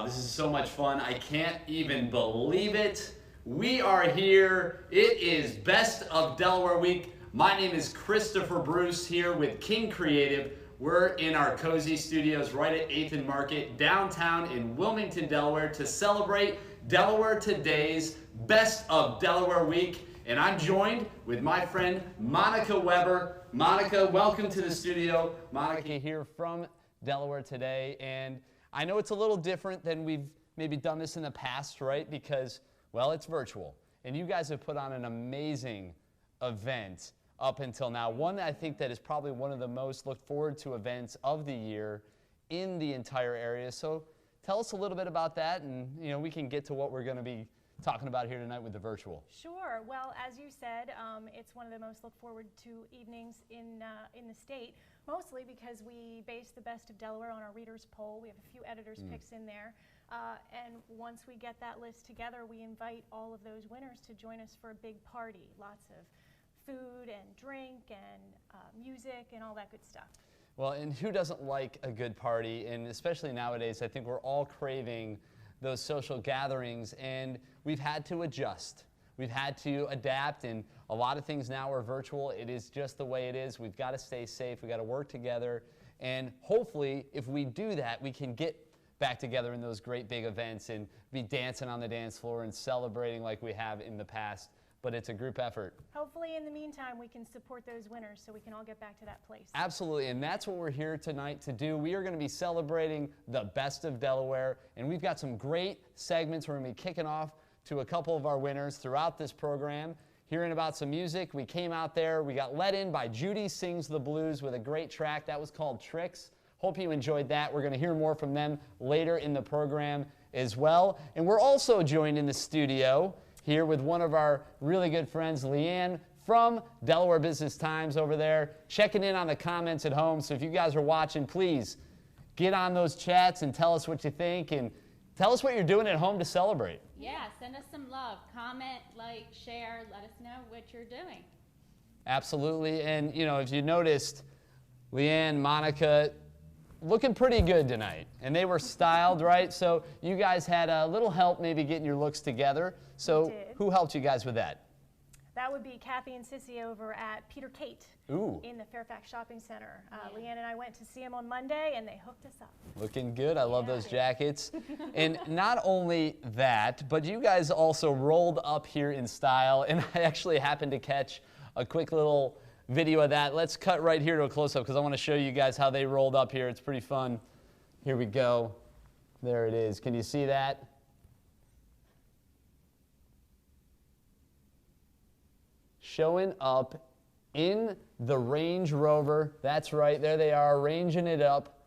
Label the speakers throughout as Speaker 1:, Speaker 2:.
Speaker 1: Wow, this is so much fun. I can't even believe it. We are here. It is Best of Delaware Week. My name is Christopher Bruce here with King Creative. We're in our cozy studios right at 8th and Market, downtown in Wilmington, Delaware, to celebrate Delaware Today's Best of Delaware Week. And I'm joined with my friend Monica Weber. Monica, welcome to the studio. Monica here from Delaware Today. And I know it's a little different than we've maybe done this in the past, right? Because, well, it's virtual. And you guys have put on an amazing event up until now. One that I think that is probably one of the most looked forward to events of the year in the entire area. So tell us a little bit about that, and we can get to what we're going to be talking about here tonight with the virtual.
Speaker 2: Sure. Well, as you said, it's one of the most looked forward to evenings in the state, mostly because we base the Best of Delaware on our readers poll. We have a few editors' picks in there. And once we get that list together, we invite all of those winners to join us for a big party. Lots of food and drink and music and all that good stuff.
Speaker 1: Well, and who doesn't like a good party? And especially nowadays, I think we're all craving those social gatherings, and we've had to adjust. We've had to adapt, and a lot of things now are virtual. It is just the way it is. We've got to stay safe. We've got to work together, and hopefully, if we do that, we can get back together in those great big events and be dancing on the dance floor and celebrating like we have in the past. But it's a group effort.
Speaker 2: Hopefully, in the meantime, we can support those winners so we can all get back to that place.
Speaker 1: Absolutely, and that's what we're here tonight to do. We are going to be celebrating the Best of Delaware, and we've got some great segments. We're going to be kicking off to a couple of our winners throughout this program, hearing about some music. We came out there. We got let in by Judy Sings the Blues with a great track. That was called Tricks. Hope you enjoyed that. We're going to hear more from them later in the program as well. And we're also joined in the studio here with one of our really good friends, Leeanne from Delaware Business Times over there, checking in on the comments at home. So if you guys are watching, please get on those chats and tell us what you think, and tell us what you're doing at home to celebrate.
Speaker 3: Yeah, send us some love. Comment, like, share, let us know what you're doing.
Speaker 1: Absolutely, and if you noticed, Leeanne, Monica, looking pretty good tonight, and they were styled, right? So you guys had a little help maybe getting your looks together. So who helped you guys with that?
Speaker 2: That would be Kathy and Sissy over at Peter Kate in the Fairfax Shopping Center. Leeanne and I went to see them on Monday, and they hooked us up.
Speaker 1: Looking good. I love those jackets. And not only that, but you guys also rolled up here in style, and I actually happened to catch a quick little video of that. Let's cut right here to a close-up because I want to show you guys how they rolled up here. It's pretty fun. Here we go. There it is. Can you see that? Showing up in the Range Rover. That's right. There they are, ranging it up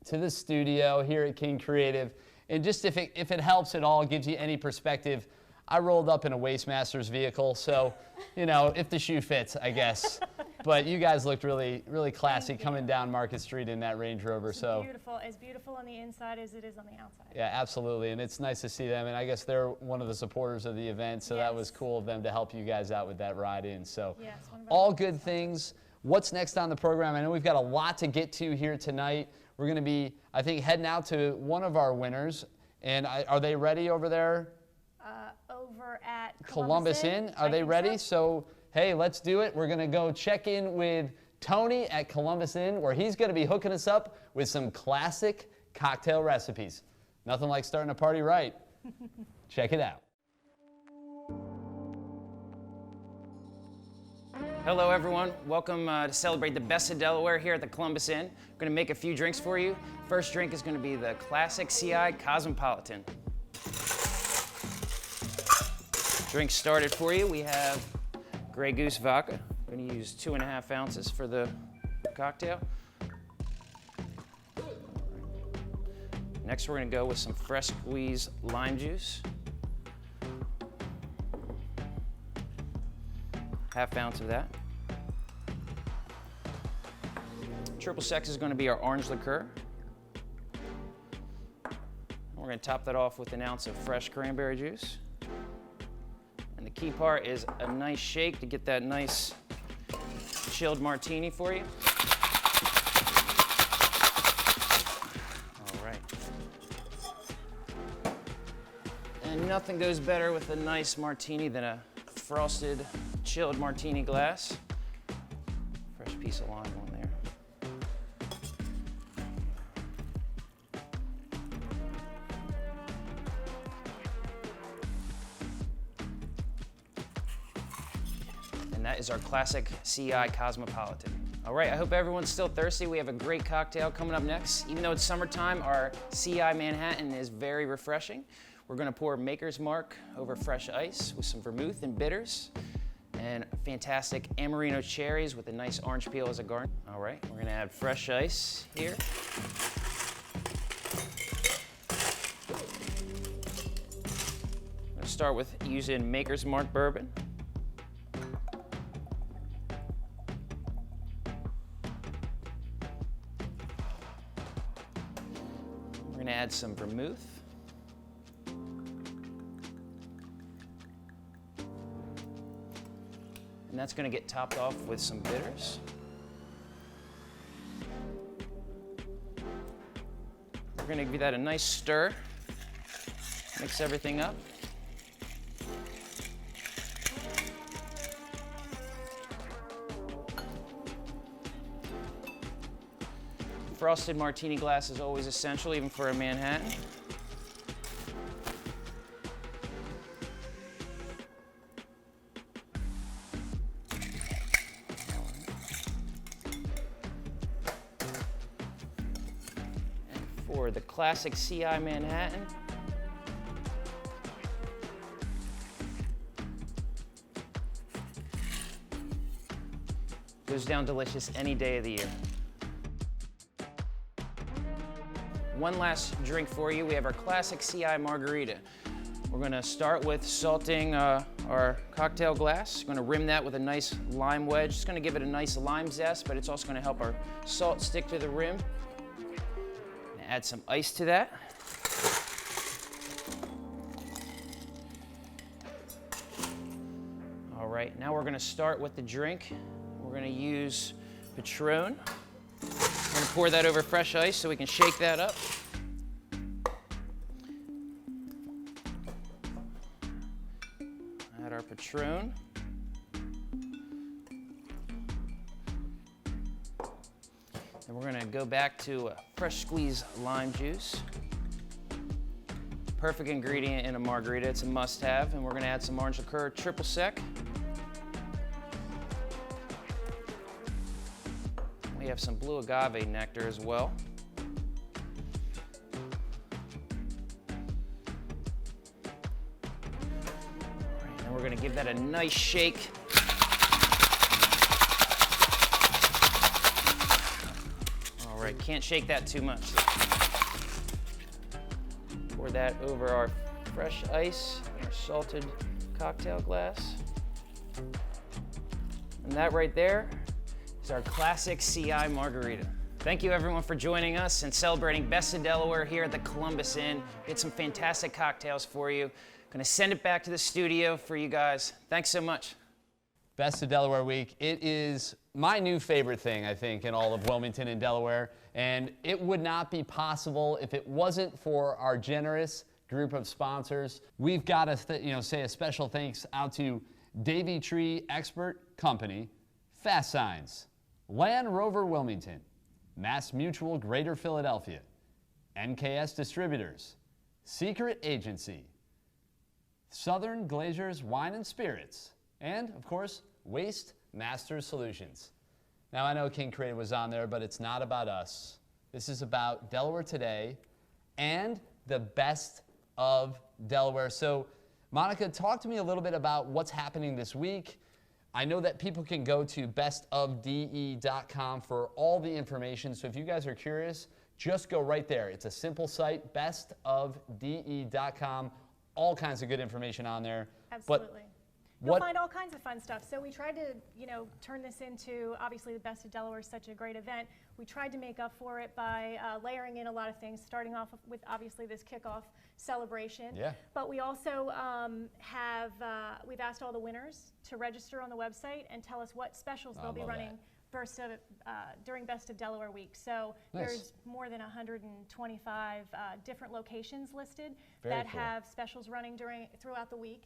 Speaker 1: to the studio here at King Creative. And just if it helps at all, gives you any perspective, I rolled up in a Wastemaster's vehicle, so, if the shoe fits, I guess. But you guys looked really, really classy coming down Market Street in that Range Rover. So
Speaker 2: beautiful, as beautiful on the inside as it is on the outside.
Speaker 1: Yeah, absolutely, and it's nice to see them, and I guess they're one of the supporters of the event, so that was cool of them to help you guys out with that ride in. So all good things. What's next on the program? I know we've got a lot to get to here tonight. We're going to be, I think, heading out to one of our winners, and are they ready over there?
Speaker 2: Over at
Speaker 1: Columbus Inn. Are they ready? So, hey, let's do it. We're going to go check in with Tony at Columbus Inn, where he's going to be hooking us up with some classic cocktail recipes. Nothing like starting a party right. Check it out.
Speaker 4: Hello, everyone. Welcome to celebrate the Best of Delaware here at the Columbus Inn. We're going to make a few drinks for you. First drink is going to be the classic CI Cosmopolitan. Drink started for you. We have Grey Goose vodka. I'm going to use 2.5 ounces for the cocktail. Next, we're going to go with some fresh squeezed lime juice. 1/2 ounce of that. Triple sec is going to be our orange liqueur. We're going to top that off with 1 ounce of fresh cranberry juice. And the key part is a nice shake to get that nice chilled martini for you. All right. And nothing goes better with a nice martini than a frosted, chilled martini glass. Fresh piece of lime on there. And that is our classic CI Cosmopolitan. All right, I hope everyone's still thirsty. We have a great cocktail coming up next. Even though it's summertime, our CI Manhattan is very refreshing. We're gonna pour Maker's Mark over fresh ice with some vermouth and bitters and fantastic Amarino cherries with a nice orange peel as a garnish. All right, we're gonna add fresh ice here. I'm gonna start with using Maker's Mark Bourbon. We're gonna add some vermouth. And that's gonna get topped off with some bitters. We're gonna give that a nice stir. Mix everything up. Frosted martini glass is always essential, even for a Manhattan. For the classic CI Manhattan, goes down delicious any day of the year. One last drink for you. We have our classic CI Margarita. We're gonna start with salting our cocktail glass. We're gonna rim that with a nice lime wedge. It's gonna give it a nice lime zest, but it's also gonna help our salt stick to the rim. Add some ice to that. All right, now we're gonna start with the drink. We're gonna use Patron. We're gonna pour that over fresh ice so we can shake that up. Add our Patron. And we're gonna go back to fresh squeezed lime juice. Perfect ingredient in a margarita, it's a must-have. And we're gonna add some orange liqueur, triple sec. We have some blue agave nectar as well. All right, and we're gonna give that a nice shake. All right, can't shake that too much. Pour that over our fresh ice, our salted cocktail glass. And that right there is our classic CI Margarita. Thank you everyone for joining us and celebrating Best of Delaware here at the Columbus Inn. We had some fantastic cocktails for you. Gonna send it back to the studio for you guys. Thanks so much.
Speaker 1: Best of Delaware Week. It is my new favorite thing, I think, in all of Wilmington and Delaware. And it would not be possible if it wasn't for our generous group of sponsors. We've got to say a special thanks out to Davy Tree Expert Company, Fast Signs, Land Rover Wilmington, Mass Mutual Greater Philadelphia, NKS Distributors, Secret Agency, Southern Glazers Wine and Spirits, and, of course, Waste Masters Solutions. Now, I know King Creative was on there, but it's not about us. This is about Delaware Today and the best of Delaware. So, Monica, talk to me a little bit about what's happening this week. I know that people can go to bestofde.com for all the information. So if you guys are curious, just go right there. It's a simple site, bestofde.com. All kinds of good information on there.
Speaker 2: Absolutely. You'll find all kinds of fun stuff. So we tried to, turn this into, obviously the Best of Delaware is such a great event. We tried to make up for it by layering in a lot of things, starting off with obviously this kickoff celebration.
Speaker 1: Yeah.
Speaker 2: But we also we've asked all the winners to register on the website and tell us what specials they'll be running during Best of Delaware Week. So
Speaker 1: Nice.
Speaker 2: there's more than 125 different locations listed
Speaker 1: Very
Speaker 2: that
Speaker 1: cool.
Speaker 2: have specials running throughout the week.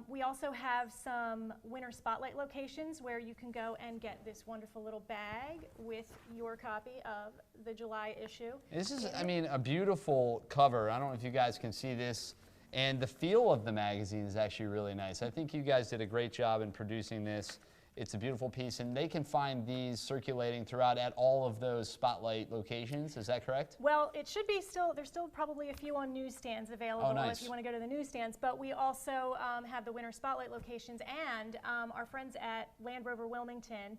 Speaker 2: We also have some winter spotlight locations where you can go and get this wonderful little bag with your copy of the July issue.
Speaker 1: This is, I mean, a beautiful cover. I don't know if you guys can see this. And the feel of the magazine is actually really nice. I think you guys did a great job in producing this. It's a beautiful piece, and they can find these circulating throughout at all of those spotlight locations. Is that correct?
Speaker 2: Well, it should be there's still probably a few on newsstands available
Speaker 1: nice.
Speaker 2: if you want to go to the newsstands, but we also have the winter spotlight locations, and our friends at Land Rover Wilmington,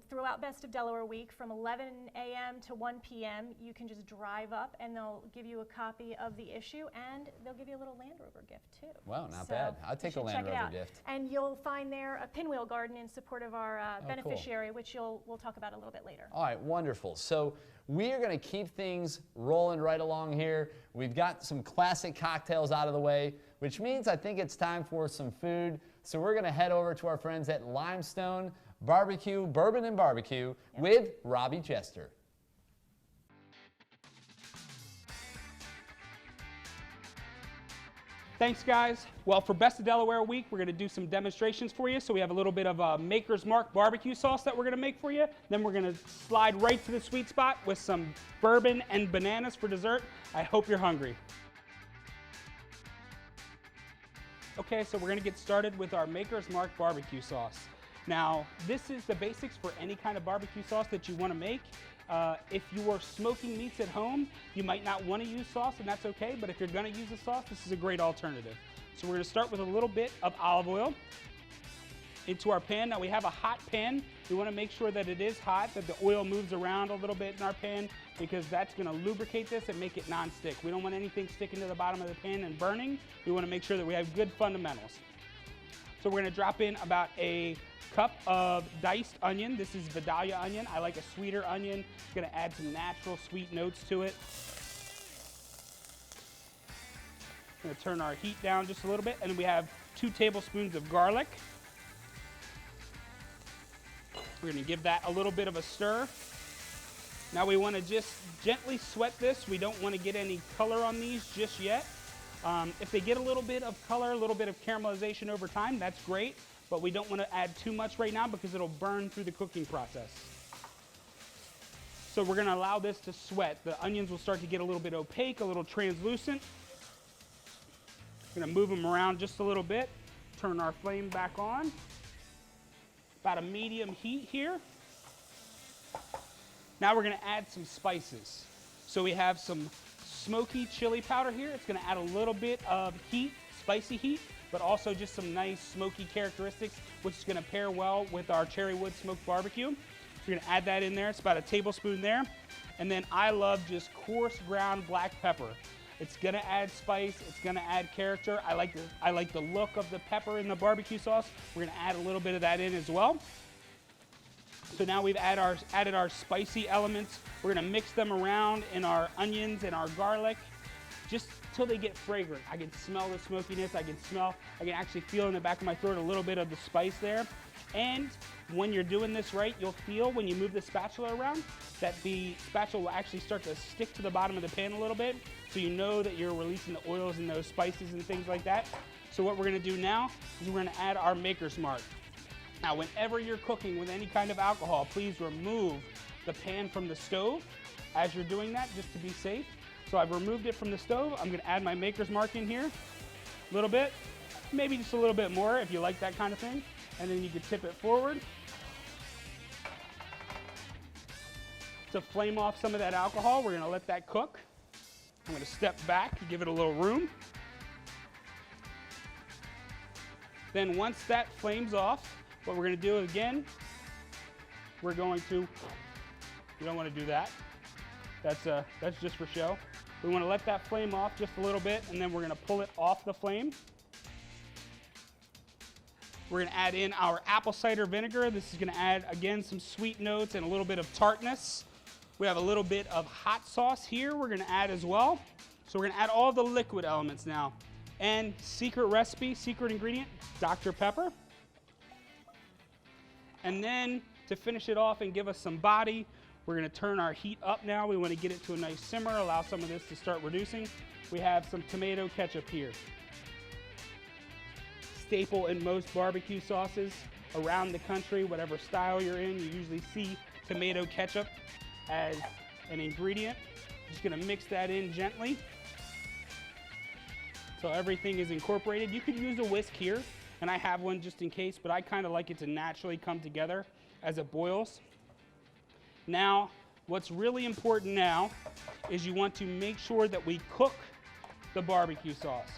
Speaker 2: throughout Best of Delaware Week from 11 a.m. to 1 p.m. you can just drive up and they'll give you a copy of the issue, and they'll give you a little Land Rover gift too.
Speaker 1: Wow, not
Speaker 2: So
Speaker 1: bad. I'll
Speaker 2: you
Speaker 1: take a
Speaker 2: should
Speaker 1: Land
Speaker 2: check it
Speaker 1: Rover
Speaker 2: out.
Speaker 1: gift.
Speaker 2: And you'll find there a pinwheel garden in support of our
Speaker 1: cool.
Speaker 2: beneficiary, which we'll talk about a little bit later.
Speaker 1: All right, wonderful. So we are going to keep things rolling right along here. We've got some classic cocktails out of the way, which means I think it's time for some food. So we're going to head over to our friends at Limestone Barbecue, Bourbon and Barbecue with Robbie Jester.
Speaker 5: Thanks, guys. Well, for Best of Delaware Week, we're going to do some demonstrations for you. So we have a little bit of Maker's Mark barbecue sauce that we're going to make for you. Then we're going to slide right to the sweet spot with some bourbon and bananas for dessert. I hope you're hungry. Okay, so we're going to get started with our Maker's Mark barbecue sauce. Now, this is the basics for any kind of barbecue sauce that you want to make. If you are smoking meats at home, you might not want to use sauce, and that's okay, but if you're going to use a sauce, this is a great alternative. So we're going to start with a little bit of olive oil into our pan. Now, we have a hot pan. We want to make sure that it is hot, that the oil moves around a little bit in our pan, because that's going to lubricate this and make it non-stick. We don't want anything sticking to the bottom of the pan and burning. We want to make sure that we have good fundamentals. So we're going to drop in about a cup of diced onion. This is Vidalia onion. I like a sweeter onion. It's going to add some natural sweet notes to it. I'm going to turn our heat down just a little bit, and then we have 2 tablespoons of garlic. We're going to give that a little bit of a stir. Now we want to just gently sweat this. We don't want to get any color on these just yet. If they get a little bit of color, a little bit of caramelization over time, that's great. But we don't want to add too much right now because it'll burn through the cooking process. So we're going to allow this to sweat. The onions will start to get a little bit opaque, a little translucent. Going to move them around just a little bit. Turn our flame back on. About a medium heat here. Now we're going to add some spices. So we have some smoky chili powder here. It's going to add a little bit of heat, spicy heat, but also just some nice smoky characteristics, which is going to pair well with our cherry wood smoked barbecue. So you're going to add that in there. It's about a tablespoon there. And then I love just coarse ground black pepper. It's going to add spice. It's going to add character. I like the look of the pepper in the barbecue sauce. We're going to add a little bit of that in as well. So now we've added our spicy elements. We're going to mix them around in our onions and our garlic, just till they get fragrant. I can smell the smokiness. I can actually feel in the back of my throat a little bit of the spice there. And when you're doing this right, you'll feel when you move the spatula around that the spatula will actually start to stick to the bottom of the pan a little bit. So you know that you're releasing the oils and those spices and things like that. So what we're going to do now is we're going to add our Maker's Mark. Now, whenever you're cooking with any kind of alcohol, please remove the pan from the stove as you're doing that, just to be safe. So I've removed it from the stove. I'm going to add my Maker's Mark in here, a little bit, maybe just a little bit more if you like that kind of thing. And then you can tip it forward to flame off some of that alcohol. We're going to let that cook. I'm going to step back and give it a little room. Then once that flames off, what we're going to do again, we're going to, you don't want to do that. That's just for show. We want to let that flame off just a little bit, and then we're going to pull it off the flame. We're going to add in our apple cider vinegar. This is going to add, again, some sweet notes and a little bit of tartness. We have a little bit of hot sauce here we're going to add as well. So we're going to add all the liquid elements now. And secret recipe, secret ingredient, Dr. Pepper. And then to finish it off and give us some body, we're gonna turn our heat up now. We wanna get it to a nice simmer, allow some of this to start reducing. We have some tomato ketchup here. Staple in most barbecue sauces around the country, whatever style you're in, you usually see tomato ketchup as an ingredient. Just gonna mix that in gently so everything is incorporated. You could use a whisk here, and I have one just in case, but I kind of like it to naturally come together as it boils. Now, what's really important now is you want to make sure that we cook the barbecue sauce.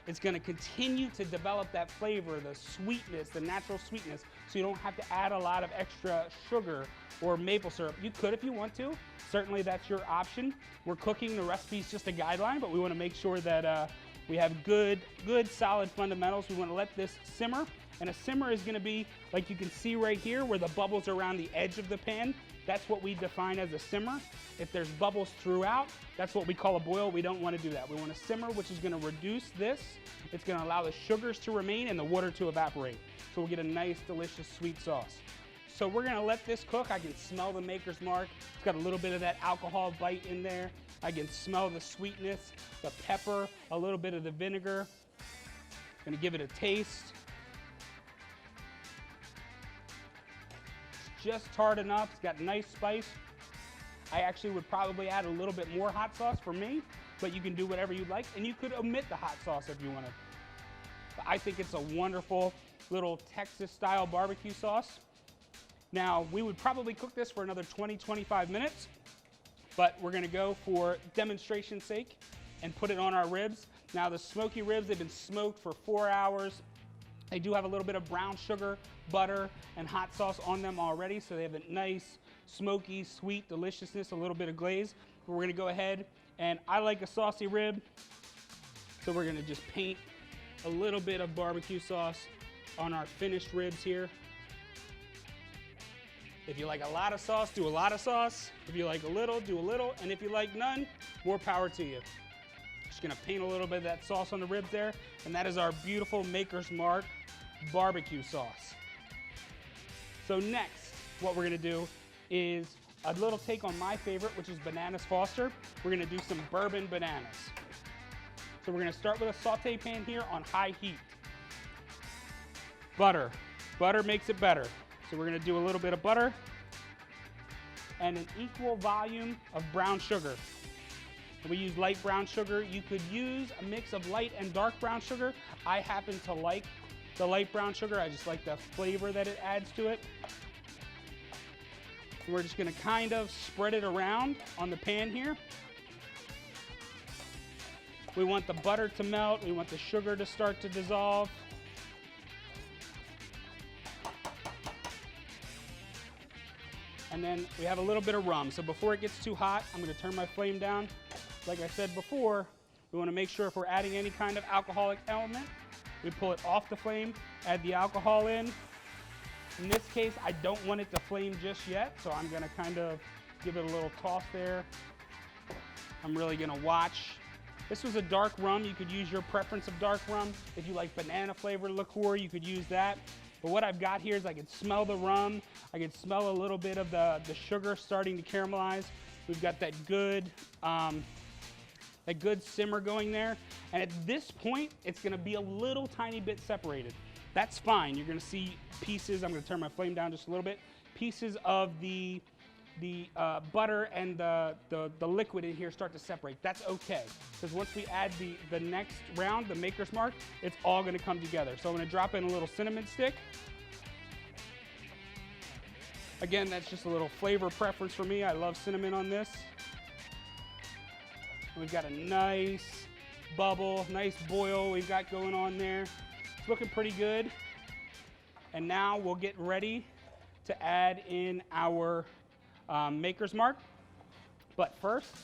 Speaker 5: It's gonna continue to develop that flavor, the sweetness, the natural sweetness, so you don't have to add a lot of extra sugar or maple syrup. You could if you want to. Certainly that's your option. We're cooking, the recipe's just a guideline, but we wanna make sure that we have good solid fundamentals. We wanna let this simmer, and a simmer is gonna be, like you can see right here, where the bubbles are around the edge of the pan. That's what we define as a simmer. If there's bubbles throughout, that's what we call a boil. We don't want to do that. We want a simmer, which is going to reduce this. It's going to allow the sugars to remain and the water to evaporate. So we'll get a nice, delicious, sweet sauce. So we're going to let this cook. I can smell the maker's mark. It's got a little bit of that alcohol bite in there. I can smell the sweetness, the pepper, a little bit of the vinegar. Going to give it a taste. Just tart enough. It's got nice spice. I actually would probably add a little bit more hot sauce for me, but you can do whatever you'd like, and you could omit the hot sauce if you wanted. But I think it's a wonderful little Texas-style barbecue sauce. Now, we would probably cook this for another 20-25 minutes, but we're gonna go for demonstration's sake and put it on our ribs. Now, the smoky ribs, they've been smoked for 4 hours. They do have a little bit of brown sugar, butter, and hot sauce on them already, so they have a nice, smoky, sweet deliciousness, a little bit of glaze. But we're gonna go ahead, and I like a saucy rib, so we're gonna just paint a little bit of barbecue sauce on our finished ribs here. If you like a lot of sauce, do a lot of sauce. If you like a little, do a little. And if you like none, more power to you. Just gonna paint a little bit of that sauce on the ribs there, and that is our beautiful Maker's Mark barbecue sauce. So next, what we're gonna do is a little take on my favorite, which is Bananas Foster. We're gonna do some bourbon bananas. So we're gonna start with a saute pan here on high heat. Butter. Butter makes it better. So we're gonna do a little bit of butter and an equal volume of brown sugar. We use light brown sugar. You could use a mix of light and dark brown sugar. I happen to like the light brown sugar. I just like the flavor that it adds to it. We're just gonna kind of spread it around on the pan here. We want the butter to melt. We want the sugar to start to dissolve. And then we have a little bit of rum. So before it gets too hot, I'm gonna turn my flame down. Like I said before, we wanna make sure if we're adding any kind of alcoholic element, we pull it off the flame, add the alcohol in. In this case, I don't want it to flame just yet, so I'm gonna kind of give it a little toss there. I'm really gonna watch. This was a dark rum. You could use your preference of dark rum. If you like banana flavored liqueur, you could use that. But what I've got here is I can smell the rum. I can smell a little bit of the sugar starting to caramelize. We've got that good simmer going there. And at this point, it's gonna be a little tiny bit separated. That's fine. You're gonna see pieces. I'm gonna turn my flame down just a little bit. Pieces of the butter and the liquid in here start to separate. That's okay, because once we add the next round, the Maker's Mark, it's all gonna come together. So I'm gonna drop in a little cinnamon stick. Again, that's just a little flavor preference for me. I love cinnamon on this. And we've got a nice bubble, nice boil we've got going on there. It's looking pretty good. And now we'll get ready to add in our Maker's Mark. But first,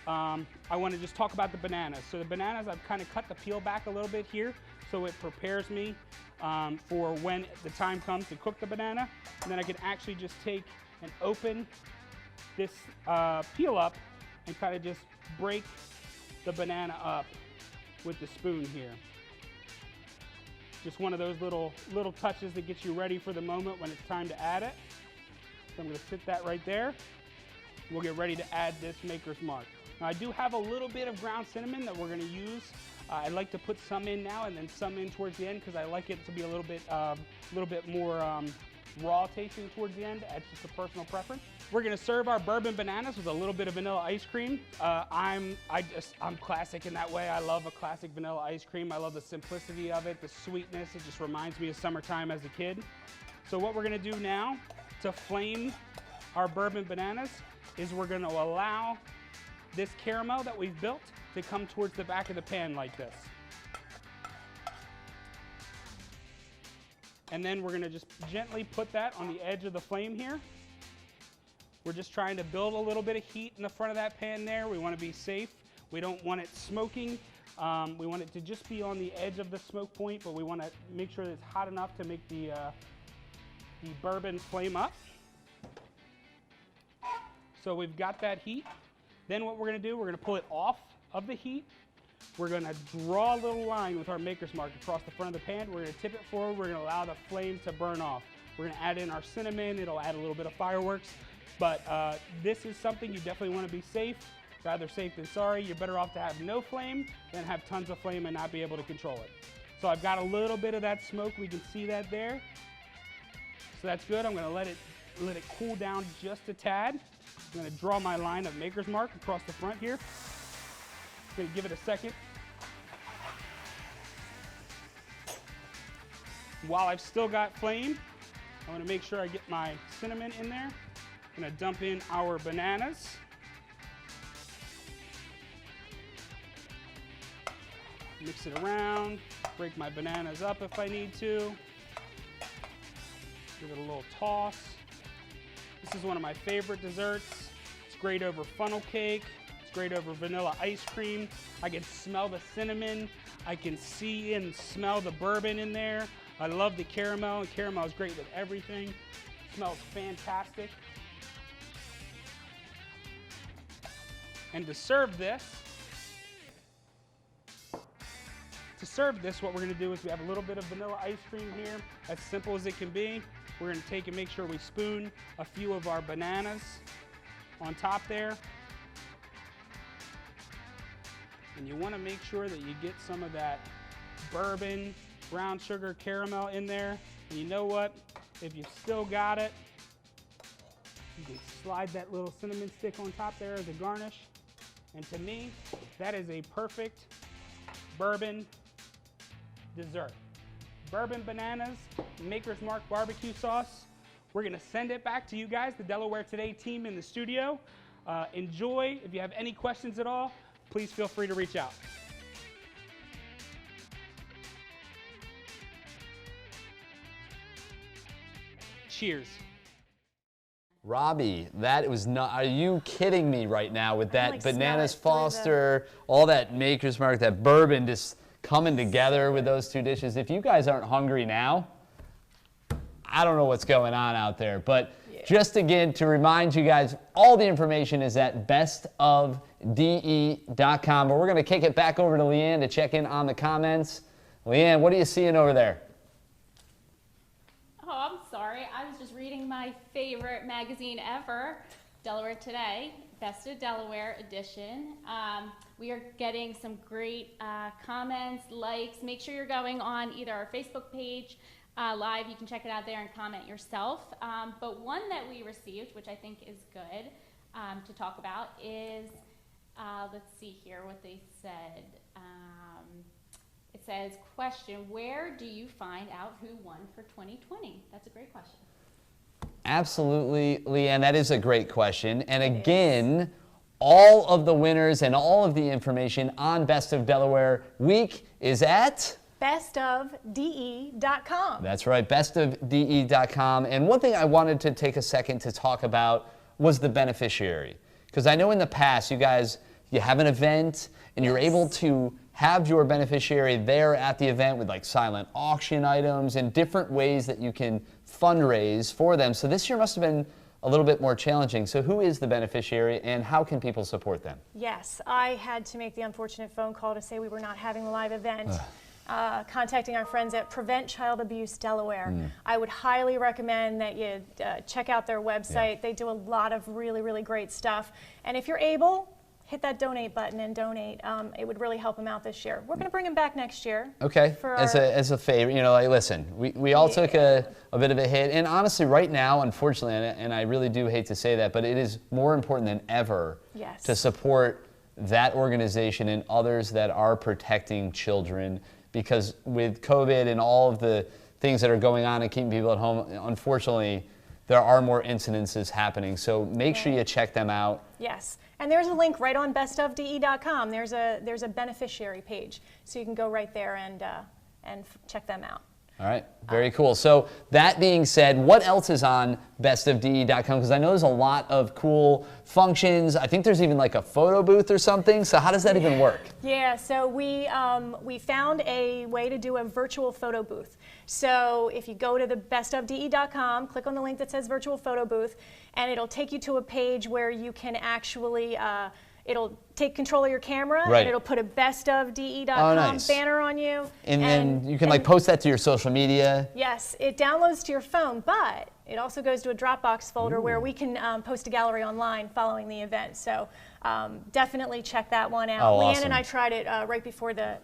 Speaker 5: I want to just talk about the bananas. So the bananas, I've kind of cut the peel back a little bit here, so it prepares me for when the time comes to cook the banana. And then I can actually just take and open this peel up and kind of just break the banana up with the spoon here. Just one of those little touches that gets you ready for the moment when it's time to add it. So I'm going to sit that right there. We'll get ready to add this Maker's Mark. Now I do have a little bit of ground cinnamon that we're going to use. I like to put some in now and then some in towards the end because I like it to be a little bit more raw tasting towards the end. That's just a personal preference. We're going to serve our bourbon bananas with a little bit of vanilla ice cream. I'm classic in that way. I love a classic vanilla ice cream. I love the simplicity of it, the sweetness. It just reminds me of summertime as a kid. So what we're going to do now to flame our bourbon bananas is we're going to allow this caramel that we've built to come towards the back of the pan like this. And then we're going to just gently put that on the edge of the flame here. We're just trying to build a little bit of heat in the front of that pan there. We want to be safe. We don't want it smoking. We want it to just be on the edge of the smoke point, but we want to make sure that it's hot enough to make the bourbon flame up. So we've got that heat. Then what we're going to do, we're going to pull it off of the heat. We're going to draw a little line with our Maker's Mark across the front of the pan. We're going to tip it forward. We're going to allow the flame to burn off. We're going to add in our cinnamon. It'll add a little bit of fireworks. But this is something you definitely want to be safe. Rather safe than sorry. You're better off to have no flame than have tons of flame and not be able to control it. So I've got a little bit of that smoke. We can see that there. So that's good. I'm going to let it cool down just a tad. I'm going to draw my line of Maker's Mark across the front here. I'm going to give it a second. While I've still got flame, I want to make sure I get my cinnamon in there. I'm going to dump in our bananas. Mix it around, break my bananas up if I need to. Give it a little toss. This is one of my favorite desserts. It's great over funnel cake. It's great over vanilla ice cream. I can smell the cinnamon. I can see and smell the bourbon in there. I love the caramel, and caramel is great with everything. It smells fantastic. And to serve this, what we're going to do is we have a little bit of vanilla ice cream here, as simple as it can be. We're going to take and make sure we spoon a few of our bananas on top there. And you want to make sure that you get some of that bourbon, brown sugar, caramel in there. And you know what? If you've still got it, you can slide that little cinnamon stick on top there as a garnish. And to me, that is a perfect bourbon dessert. Bourbon bananas, Maker's Mark barbecue sauce. We're gonna send it back to you guys, the Delaware Today team in the studio. Enjoy. If you have any questions at all, please feel free to reach out. Cheers.
Speaker 1: Robbie, that was not, are you kidding me right now with that
Speaker 2: like
Speaker 1: Bananas
Speaker 2: smell it
Speaker 1: Foster, all that Maker's Mark, that bourbon just coming together with those two dishes. If you guys aren't hungry now, I don't know what's going on out there. But just again, to remind you guys, all the information is at bestofde.com. But we're going to kick it back over to Leeanne to check in on the comments. Leeanne, what are you seeing over there?
Speaker 3: Oh, I'm sorry. I was just reading my favorite magazine ever, Delaware Today, Best of Delaware edition. We are getting some great comments, likes. Make sure you're going on either our Facebook page live. You can check it out there and comment yourself. But one that we received, which I think is good to talk about, is, let's see here what they said. It says, question, where do you find out who won for 2020? That's a great question.
Speaker 1: Absolutely, Leeanne, that is a great question. And again, all of the winners and all of the information on Best of Delaware Week is at
Speaker 2: bestofde.com.
Speaker 1: That's right, bestofde.com. And one thing I wanted to take a second to talk about was the beneficiary. Because I know in the past, you guys, you have an event and you're able to have your beneficiary there at the event with like silent auction items and different ways that you can fundraise for them. So this year must have been a little bit more challenging. So who is the beneficiary and how can people support them?
Speaker 2: Yes, I had to make the unfortunate phone call to say we were not having a live event. contacting our friends at Prevent Child Abuse Delaware. I would highly recommend that you check out their website. They do a lot of really, really great stuff. And if you're able, hit that donate button and donate. It would really help them out this year. We're going to bring them back next year.
Speaker 1: Okay, as a favor, you know, like, listen, we all took a bit of a hit, and honestly, right now, unfortunately, and I really do hate to say that, but it is more important than ever to support that organization and others that are protecting children, because with COVID and all of the things that are going on and keeping people at home, unfortunately, there are more incidences happening. So make sure you check them out.
Speaker 2: Yes. And there's a link right on bestofde.com. There's a beneficiary page, so you can go right there and check them out.
Speaker 1: All right, very cool. So that being said, what else is on bestofde.com? Because I know there's a lot of cool functions. I think there's even like a photo booth or something. So how does that even work?
Speaker 2: Yeah, so we found a way to do a virtual photo booth. So if you go to the bestofde.com, click on the link that says virtual photo booth, and it'll take you to a page where you can actually it'll take control of your camera, and it'll put a bestofde.com banner on you.
Speaker 1: And then you can like post that to your social media.
Speaker 2: Yes, it downloads to your phone, but it also goes to a Dropbox folder where we can post a gallery online following the event. So definitely check that one out.
Speaker 1: Oh,
Speaker 2: Leeanne
Speaker 1: awesome.
Speaker 2: and I tried it right before the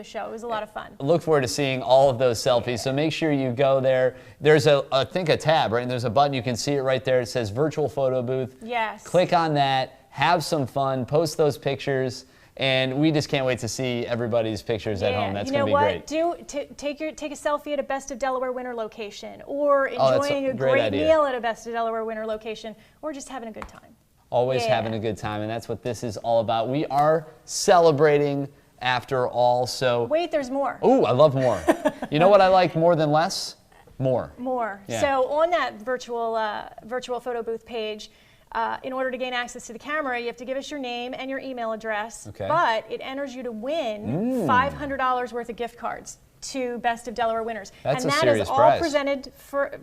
Speaker 2: show. It was a lot of fun.
Speaker 1: Look forward to seeing all of those selfies. So make sure you go there. There's I think a tab, right? And there's a button. You can see it right there. It says virtual photo booth.
Speaker 2: Yes.
Speaker 1: Click on that. Have some fun. Post those pictures. And we just can't wait to see everybody's pictures at home. That's going to be great.
Speaker 2: You know what? Take a selfie at a Best of Delaware winter location, or enjoying a great meal at a Best of Delaware winter location, or just having a good time.
Speaker 1: Always having a good time, and that's what this is all about. We are celebrating after all, so...
Speaker 2: Wait, there's more.
Speaker 1: Ooh, I love more. You know what I like more than less? More.
Speaker 2: More.
Speaker 1: Yeah.
Speaker 2: So on that virtual photo booth page, in order to gain access to the camera, you have to give us your name and your email address.
Speaker 1: Okay.
Speaker 2: But it enters you to win $500 worth of gift cards to Best of Delaware winners.
Speaker 1: That's
Speaker 2: and
Speaker 1: a
Speaker 2: that
Speaker 1: serious
Speaker 2: is all
Speaker 1: prize.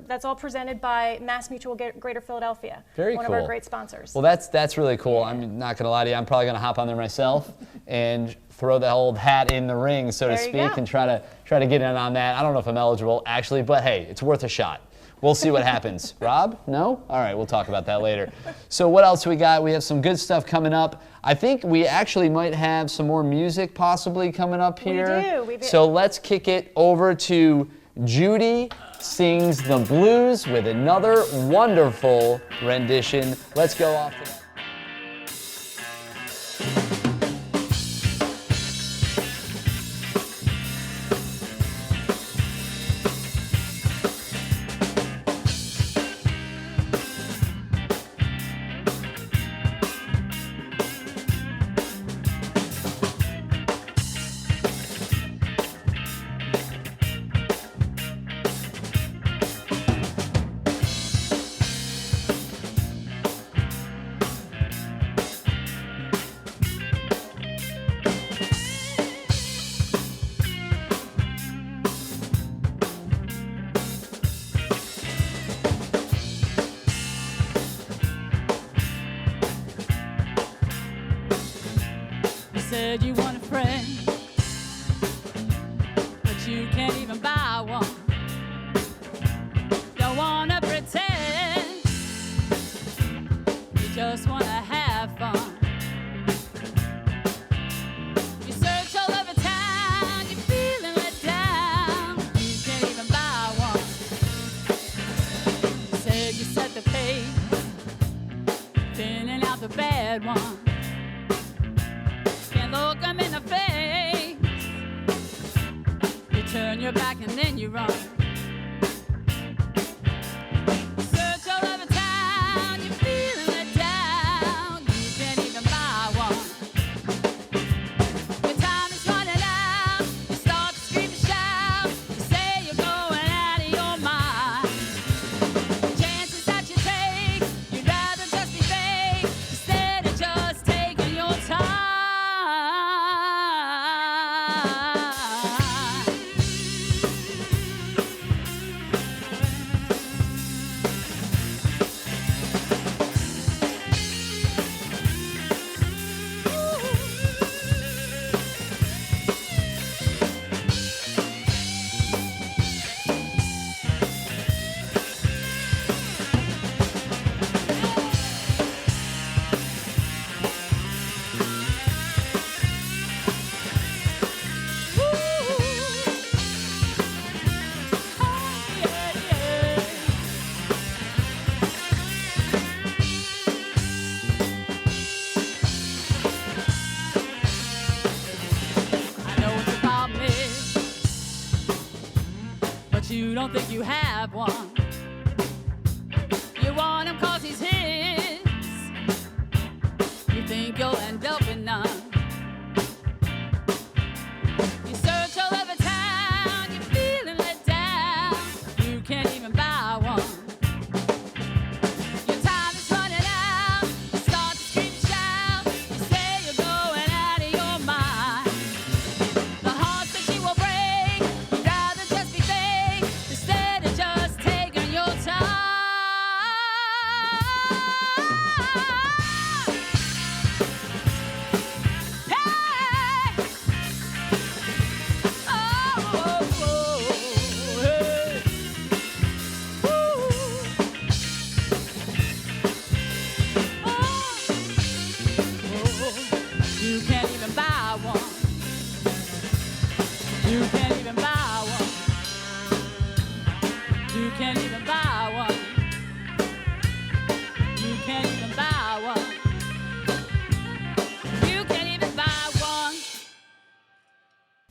Speaker 2: that's all presented by Mass Mutual Greater Philadelphia.
Speaker 1: Very
Speaker 2: one
Speaker 1: cool.
Speaker 2: of our great sponsors.
Speaker 1: Well, that's really cool. I'm not going to lie to you. I'm probably going to hop on there myself and throw the old hat in the ring, so to speak, and try to get in on that. I don't know if I'm eligible, actually, but hey, it's worth a shot. We'll see what happens. Rob? No? All right, we'll talk about that later. So what else we got? We have some good stuff coming up. I think we actually might have some more music possibly coming up here.
Speaker 2: We do.
Speaker 1: So let's kick it over to Judy Sings the Blues with another wonderful rendition. Let's go off to that.
Speaker 6: Said you want a friend, but you can't even buy one. Don't wanna pretend, you just wanna have fun. You search all over town, you're feeling let down. You can't even buy one. You said you set the pace, thinning out the bad one. Look 'em in the face. You turn your back and then you run. Search all over town, you're feeling let down. You can't even buy one. Your time is running out. You start to scream and shout. You say you're going out of your mind. Chances that you take, you'd rather just be fake instead of just taking your time. you don't think you have one. You want him 'cause he's his. You think you'll end up with none. You search all over town, you're feeling let down. You can't even buy one. Your time is running out. You start to scream and shout. You say you're going out of your mind. The hearts that you will break, you'd rather just be fake instead of just taking your time. Hey! Oh, hey. Ooh. You can't even buy one. You can't even buy one. You can't even buy one. You can't even buy one. You can't even buy one.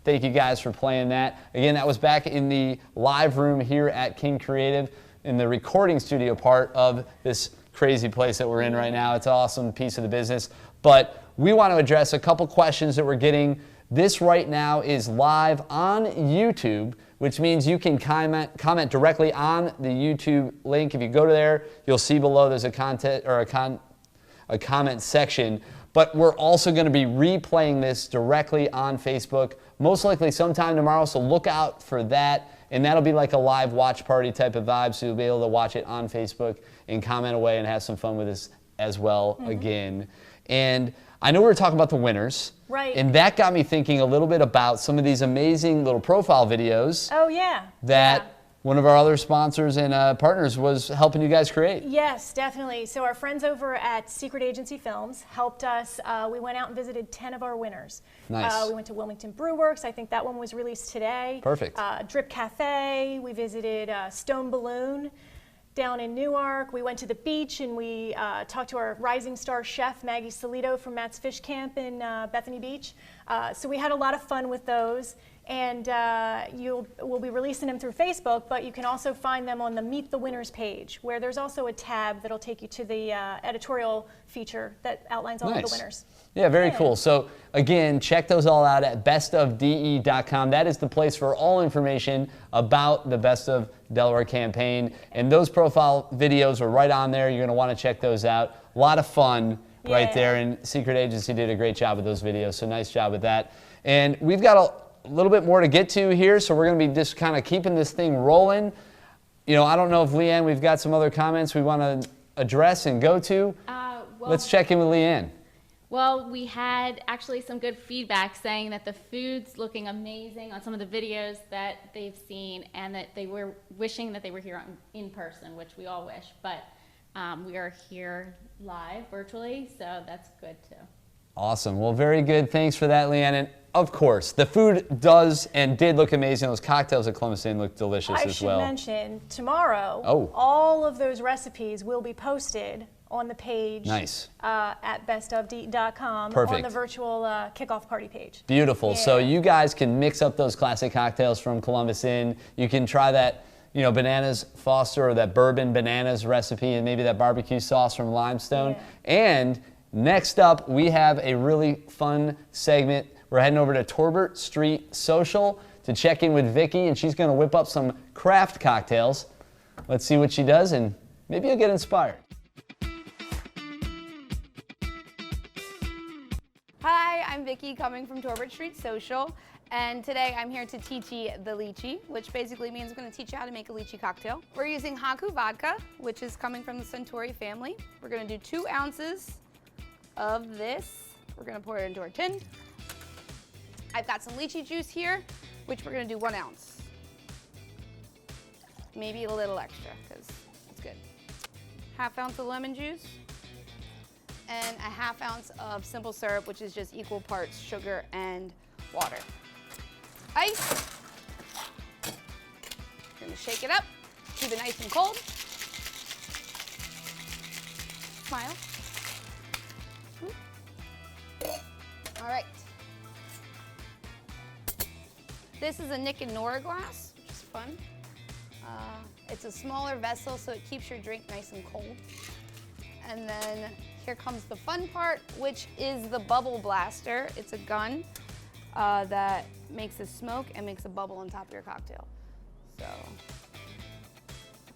Speaker 1: Thank you guys for playing that. Again, that was back in the live room here at King Creative in the recording studio part of this crazy place that we're in right now. It's an awesome piece of the business. But we want to address a couple questions that we're getting. This right now is live on YouTube, which means you can comment directly on the YouTube link. If you go to there, you'll see below there's a content or a comment section. But we're also going to be replaying this directly on Facebook, most likely sometime tomorrow, so look out for that. And that'll be like a live watch party type of vibe, so you'll be able to watch it on Facebook and comment away and have some fun with us as well again. And I know we were talking about the winners.
Speaker 2: Right.
Speaker 1: And that got me thinking a little bit about some of these amazing little profile videos
Speaker 2: Oh, yeah.
Speaker 1: that one of our other sponsors and partners was helping you guys create.
Speaker 2: Yes, definitely. So our friends over at Secret Agency Films helped us. We went out and visited 10 of our winners.
Speaker 1: Nice.
Speaker 2: We went to Wilmington Brew Works. I think that one was released today.
Speaker 1: Perfect.
Speaker 2: Drip Cafe. We visited Stone Balloon down in Newark. We went to the beach and we talked to our rising star chef, Maggie Solito from Matt's Fish Camp in Bethany Beach. So we had a lot of fun with those. And we'll be releasing them through Facebook, but you can also find them on the Meet the Winners page, where there's also a tab that'll take you to the editorial feature that outlines all of the winners.
Speaker 1: Yeah, very cool. So again, check those all out at bestofde.com. That is the place for all information about the Best of Delaware campaign. And those profile videos are right on there. You're going to want to check those out. A lot of fun right there. And Secret Agency did a great job with those videos. So nice job with that. And we've got a little bit more to get to here, so we're going to be just kind of keeping this thing rolling. You know, I don't know if Leeanne, we've got some other comments we want to address and go to. Let's check in with Leeanne.
Speaker 3: Well, we had actually some good feedback saying that the food's looking amazing on some of the videos that they've seen, and that they were wishing that they were here in person, which we all wish, but we are here live virtually, so that's good too.
Speaker 1: Awesome. Well, very good. Thanks for that, Leeanne. And of course, the food does and did look amazing. Those cocktails at Columbus Inn look delicious as well.
Speaker 2: I should mention, tomorrow, all of those recipes will be posted on the page at bestofde.com on the virtual kickoff party page.
Speaker 1: Beautiful. Yeah. So you guys can mix up those classic cocktails from Columbus Inn. You can try that, you know, bananas Foster or that bourbon bananas recipe and maybe that barbecue sauce from Limestone. And next up, we have a really fun segment. We're heading over to Torbert Street Social to check in with Vicky, and she's going to whip up some craft cocktails. Let's see what she does, and maybe you'll get inspired.
Speaker 7: Hi, I'm Vicky coming from Torbert Street Social, and today I'm here to teach you the lychee, which basically means I'm going to teach you how to make a lychee cocktail. We're using Haku vodka, which is coming from the Centauri family. We're going to do 2 ounces of this. We're going to pour it into our tin. I've got some lychee juice here, which we're going to do 1 ounce. Maybe a little extra, because it's good. 1/2 ounce of lemon juice, and 1/2 ounce of simple syrup, which is just equal parts sugar and water. Ice. We're going to shake it up, keep it nice and cold. Smile. All right. This is a Nick and Nora glass, which is fun. It's a smaller vessel, so it keeps your drink nice and cold. And then here comes the fun part, which is the bubble blaster. It's a gun that makes a smoke and makes a bubble on top of your cocktail. So,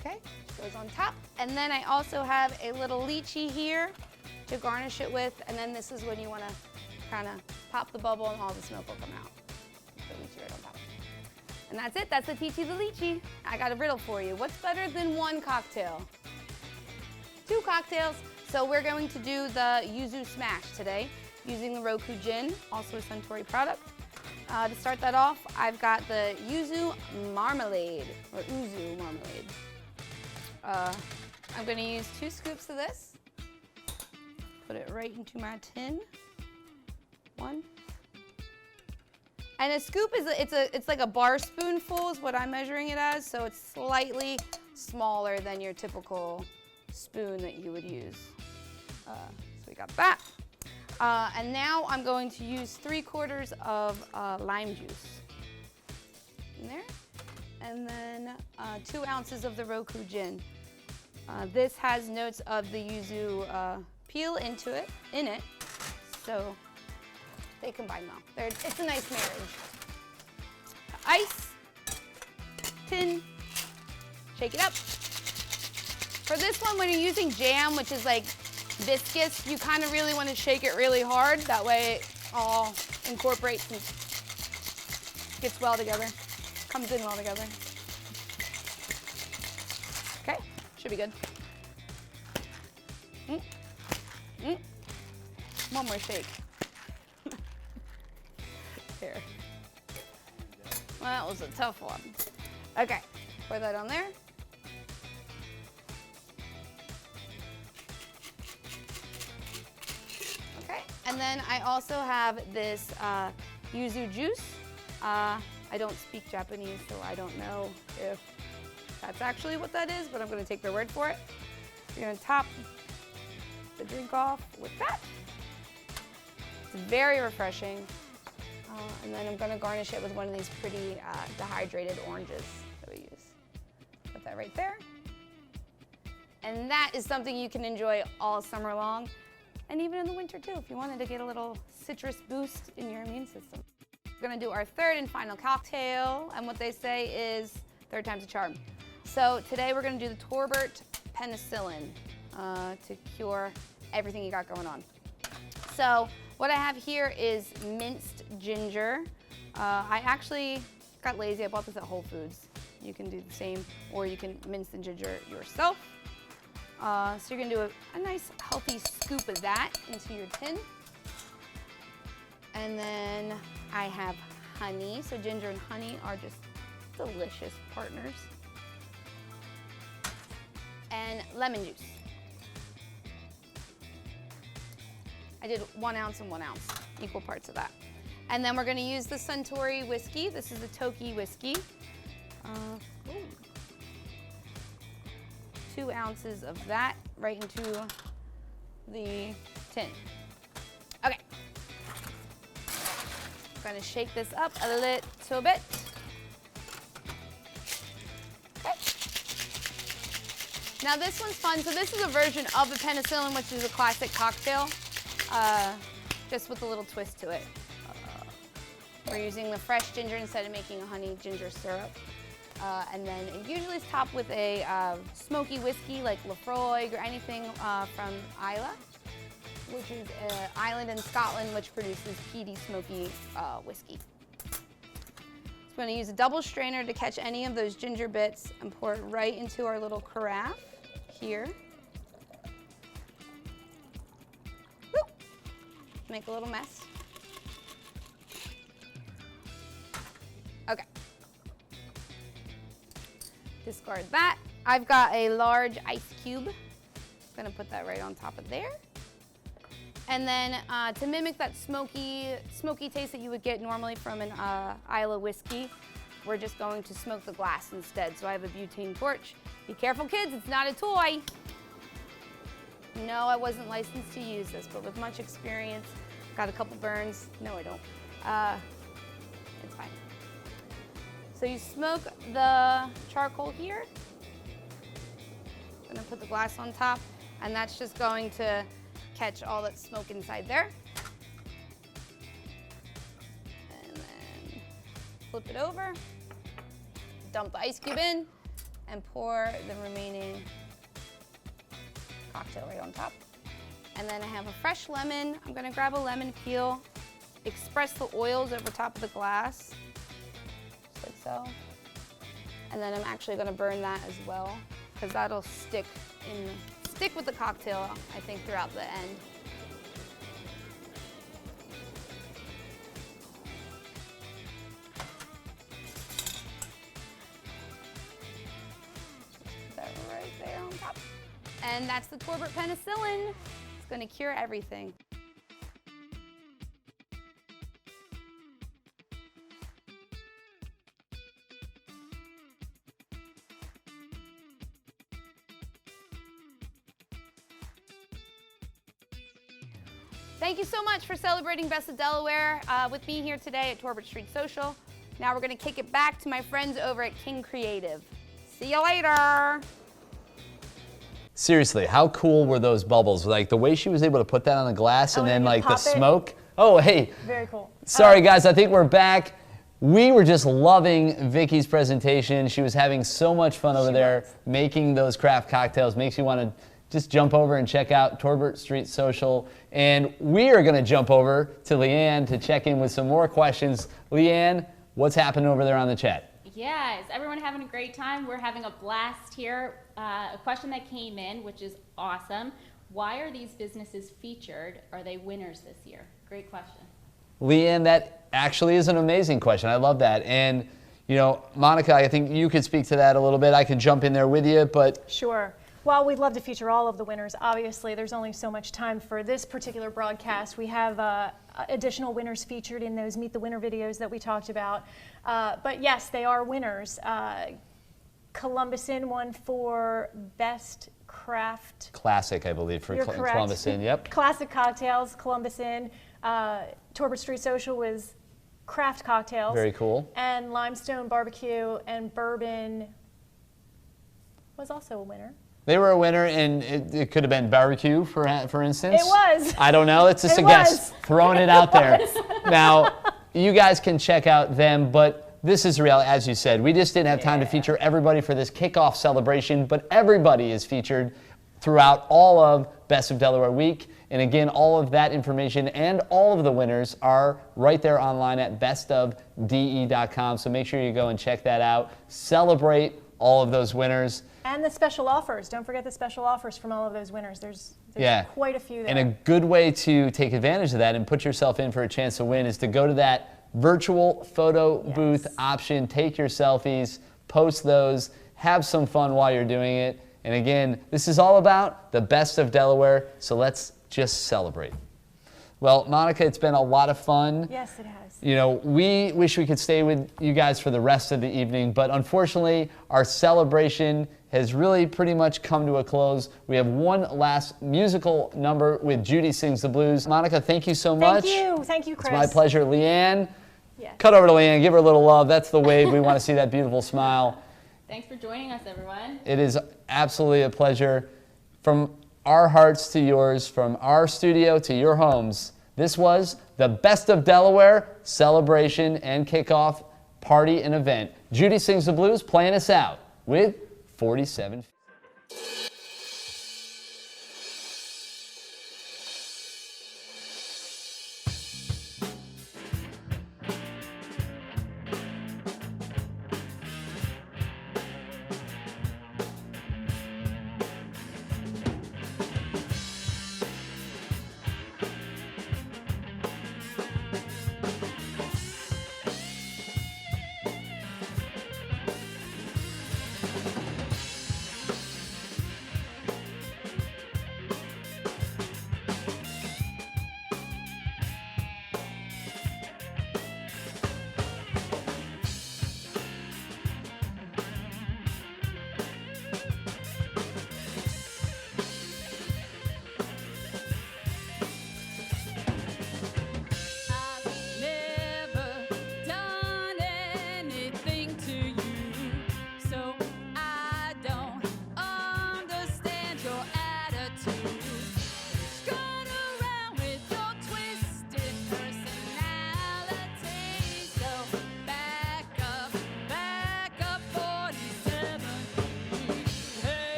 Speaker 7: okay, goes on top. And then I also have a little lychee here to garnish it with. And then this is when you want to kind of pop the bubble and all the smoke will come out. The lychee right on top. And that's it. That's the Teachy the Lychee. I got a riddle for you. What's better than one cocktail? Two cocktails. So we're going to do the Yuzu Smash today using the Roku Gin, also a Suntory product. To start that off, I've got the Yuzu Marmalade, or Uzu Marmalade. I'm going to use 2 scoops of this. Put it right into my tin. 1. And a scoop is it's like a bar spoonful is what I'm measuring it as, so it's slightly smaller than your typical spoon that you would use. So we got that. And now I'm going to use 3/4 of lime juice in there. And then 2 ounces of the Roku Gin. This has notes of the yuzu peel in it, so they combine well. It's a nice marriage. Ice, tin, shake it up. For this one, when you're using jam, which is like viscous, you kind of really want to shake it really hard. That way it all incorporates and gets well together, comes in well together. Okay, should be good. One more shake. Here. Well, that was a tough one. Okay, pour that on there. Okay, and then I also have this yuzu juice. I don't speak Japanese, so I don't know if that's actually what that is, but I'm going to take their word for it. You're going to top the drink off with that. It's very refreshing. And then I'm going to garnish it with one of these pretty dehydrated oranges that we use. Put that right there. And that is something you can enjoy all summer long, and even in the winter too, if you wanted to get a little citrus boost in your immune system. We're going to do our third and final cocktail, and what they say is 3rd time's a charm. So today we're going to do the Torbert penicillin to cure everything you got going on. So what I have here is minced ginger. I actually got lazy. I bought this at Whole Foods. You can do the same, or you can mince the ginger yourself. So you're going to do a nice healthy scoop of that into your tin. And then I have honey. So ginger and honey are just delicious partners. And lemon juice. I did 1 ounce and 1 ounce, equal parts of that. And then we're going to use the Suntory whiskey. This is the Toki whiskey. 2 ounces of that right into the tin. Okay. I'm going to shake this up a little bit. Okay. Now this one's fun. So this is a version of the penicillin, which is a classic cocktail. Just with a little twist to it. We're using the fresh ginger instead of making a honey ginger syrup. And then it usually is topped with a smoky whiskey like Lafroig or anything from Islay, which is an island in Scotland which produces peaty, smoky whiskey. So I'm going to use a double strainer to catch any of those ginger bits and pour it right into our little carafe here. Make a little mess. Okay. Discard that. I've got a large ice cube. I'm gonna put that right on top of there. And then to mimic that smoky taste that you would get normally from an Islay whiskey, we're just going to smoke the glass instead. So I have a butane torch. Be careful, kids, it's not a toy. No, I wasn't licensed to use this, but with much experience, got a couple burns. No, I don't. It's fine. So So you smoke the charcoal here. I'm gonna put the glass on top, and that's just going to catch all that smoke inside there. And then flip it over, dump the ice cube in, and pour the remaining cocktail right on top. And then I have a fresh lemon. I'm gonna grab a lemon peel, express the oils over top of the glass, just like so. And then I'm actually gonna burn that as well, because that'll stick with the cocktail, I think, throughout the end. Put that right there on top. And that's the Torbert penicillin. It's gonna cure everything. Thank you so much for celebrating Best of Delaware with me here today at Torbert Street Social. Now we're gonna kick it back to my friends over at King Creative. See you later.
Speaker 1: Seriously, how cool were those bubbles? Like the way she was able to put that on the glass and then
Speaker 2: and
Speaker 1: like the
Speaker 2: pop it.
Speaker 1: smoke. Oh, hey.
Speaker 2: Very cool.
Speaker 1: Sorry guys, I think we're back. We were just loving Vicky's presentation. She was having so much fun over there making those craft cocktails. Makes you want to just jump over and check out Torbert Street Social. And we are going to jump over to Leeanne to check in with some more questions. Leeanne, what's happening over there on the chat?
Speaker 3: Yeah, is everyone having a great time? We're having a blast here. A question that came in, which is awesome. Why are these businesses featured? Are they winners this year? Great question.
Speaker 1: Leeanne, that actually is an amazing question. I love that. And, you know, Monica, I think you could speak to that a little bit. I can jump in there with you, but...
Speaker 2: Sure. Well, we'd love to feature all of the winners. Obviously, there's only so much time for this particular broadcast. We have additional winners featured in those Meet the Winner videos that we talked about. But yes, they are winners. Columbusin won for Best Craft.
Speaker 1: Classic, I believe, for Columbusin, yep.
Speaker 2: Classic Cocktails, Columbusin. Torbert Street Social was Craft Cocktails.
Speaker 1: Very cool.
Speaker 2: And Limestone Barbecue and Bourbon was also a winner.
Speaker 1: They were a winner, and it could have been barbecue, for instance.
Speaker 2: It was.
Speaker 1: I don't know. It's just a guess. Throwing it out there. Now, you guys can check out them, but this is real, as you said. We just didn't have time to feature everybody for this kickoff celebration, but everybody is featured throughout all of Best of Delaware Week. And again, all of that information and all of the winners are right there online at bestofde.com. So make sure you go and check that out. Celebrate all of those winners.
Speaker 2: And the special offers. Don't forget the special offers from all of those winners. There's quite a few there.
Speaker 1: And a good way to take advantage of that and put yourself in for a chance to win is to go to that virtual photo booth option. Take your selfies, post those, have some fun while you're doing it. And again, this is all about the best of Delaware, so let's just celebrate. Well, Monica, it's been a lot of fun.
Speaker 2: Yes, it has.
Speaker 1: You know, we wish we could stay with you guys for the rest of the evening, but unfortunately, our celebration has really pretty much come to a close. We have one last musical number with Judy Sings the Blues. Monica, thank you so much.
Speaker 2: Thank you, Chris.
Speaker 1: It's my pleasure. Leeanne,
Speaker 2: yes.
Speaker 1: Cut over to Leeanne, give her a little love. That's the wave. We want to see that beautiful smile.
Speaker 3: Thanks for joining us, everyone.
Speaker 1: It is absolutely a pleasure. From our hearts to yours, from our studio to your homes, this was the Best of Delaware celebration and kickoff party and event. Judy Sings the Blues playing us out with 47.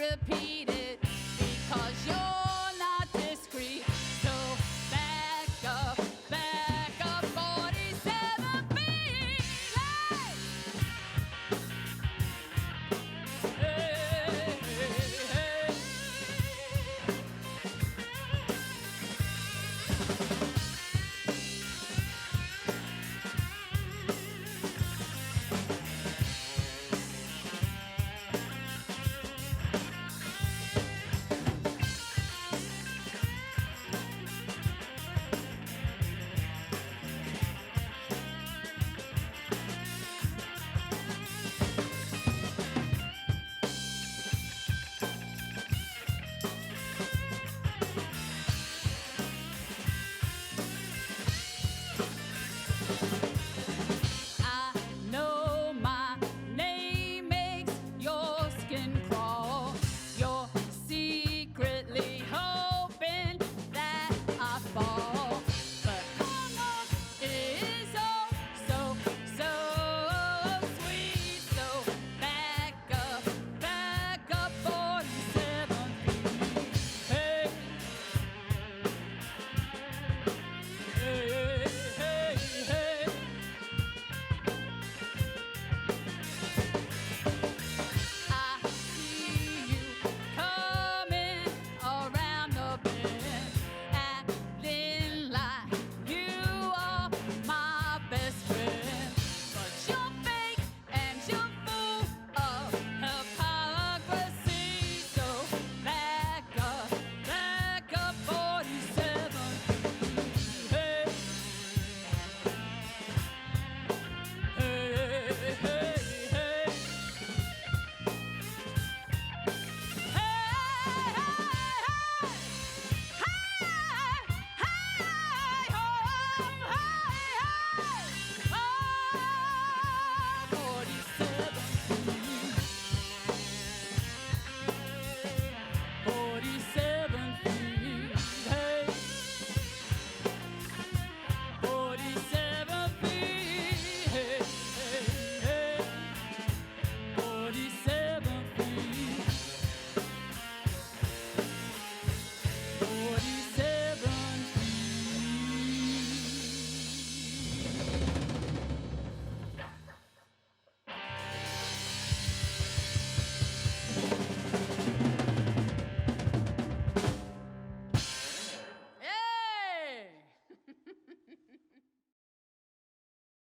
Speaker 6: repeat.